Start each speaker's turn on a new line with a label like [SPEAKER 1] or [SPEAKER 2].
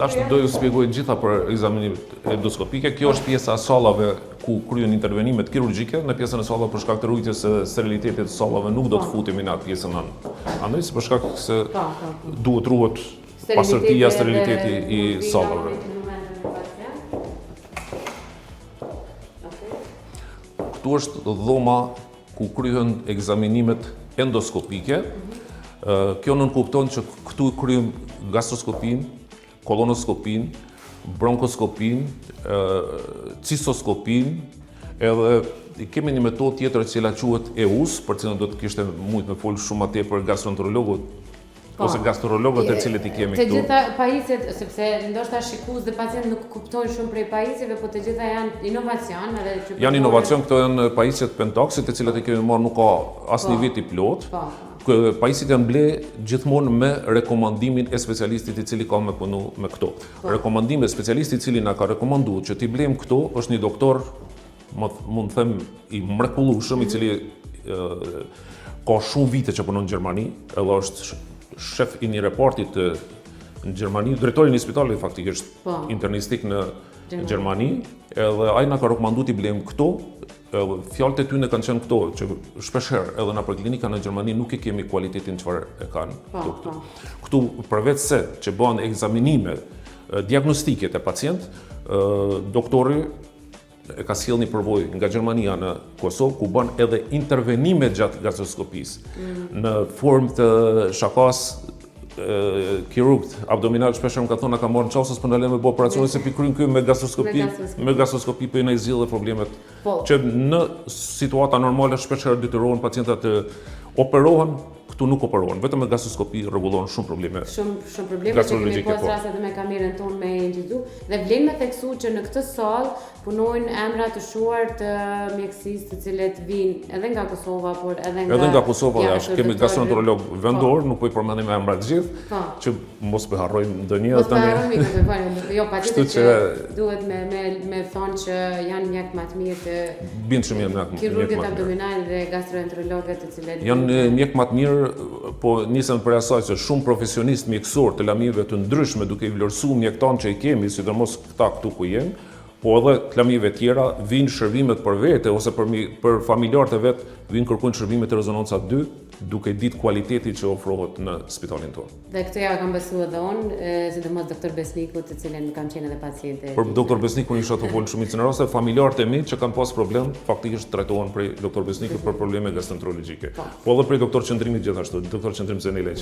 [SPEAKER 1] Tash do ju shpjegoj gjitha për ekzamenimet endoskopike. Kjo është pjesa e sallave ku kryen intervenimet kirurgjike. Në pjesën e sallave për shkak të rujtjes së sterilitetit të sallave nuk do të futemi në atë pjesën anës, për shkak se duhet ruhet pastërtia, steriliteti i sallave. Këtu është dhoma ku kryhen ekzamenimet endoskopike. Kjo nënkupton që këtu kryem gastroskopin, kolonoskopin, bronkoskopin, cistoskopin, edhe kemi një metodë tjetër që cila quhet EUS, për cilën do të kishte mujt me fol shumë më tepër gastroenterologët ose gastrologët e cilët i kemi këtu.
[SPEAKER 2] Të gjitha pajisjet, sepse ndoshta shikues dhe pacient nuk kuptojnë shumë prej pajisjeve, po të gjitha janë inovacion edhe që
[SPEAKER 1] janë inovacion, këto janë pajisjet Pentaxit, të cilat e kemi marrë nuk ka asnjë vit i plot. Pajisjet janë ble gjithmonë me rekomandimin e specialistit i cili ka me punu me këto. Rekomandimi e specialistit i cili na ka rekomanduar që t'i blejmë këto është një doktor, mund të them i mrekullueshëm, i cili ka shumë vite që punon në Gjermani, edhe është shef i një reportit në Gjermani, drejtori i një spitali faktikisht internistik në Gjermani, edhe ai na ka rekomanduar t'i blejmë këto. Fjalët e tyre kanë qenë këto, që shpeshherë edhe në klinika në Gjermani nuk e kemi kualitetin çfarë e kanë këtu. Këtu përveç se që bëhen ekzaminime diagnostike të pacient, doktori e ka sjellë një përvojë nga Gjermania në Kosovë, ku bën edhe intervenime gjatë gastroskopisë në formë të shakas. Kirurgt abdominal shpeshherë më ka thonë na ka marrë në çasës për na lënë me bë operacione se pi kryen këy me gastroskopi për na zgjidhë problemet që në situata normale shpeshherë detyrohen pacientat të operohen, këtu nuk operohen, vetëm me gastroskopi rregullohen shumë probleme.
[SPEAKER 2] Shumë probleme që kemi pas raste edhe me kamerën tonë me ingjizu dhe vlen me theksu që në këtë sallë punojnë emra të shuar të mjekësisë të cilët vijnë edhe nga Kosova, por edhe
[SPEAKER 1] nga Kosova, jashtë kemi gastroenterolog vendor, nuk po i përmendim emra të gjithë, që mos po harrojmë ndonjë
[SPEAKER 2] tani. Jo, patjetër që duhet me thonë që janë mjek më të mirë të
[SPEAKER 1] bind shumë mjek
[SPEAKER 2] kirurgët abdominal dhe gastroenterologët të cilët
[SPEAKER 1] janë mjek më të mirë, po nisem për asaj se shumë profesionistë mjekësor të lamive të ndryshme duke i vlerësuar mjektanë që i kemi, sidomos këta këtu ku jemi, po edhe të lamive tjera vinë shërbimet për vete ose për familjarët e vet vinë kërkojnë shërbime të rezonanca 2, duke ditë kualiteti që ofrohet në spitalin tonë.
[SPEAKER 2] Dhe këtë ja kam besuar edhe unë, sidomos doktor Besniku, të cilën kam qenë edhe paciente.
[SPEAKER 1] Për doktor Besniku isha të folë shumicën e raste, familjarët e mi që kanë pas problem, faktikisht trajtohen prej doktor Besniku për probleme gastroenterologjike. Po edhe prej doktor Qëndrimit gjithashtu, doktor Qëndrim Zenele.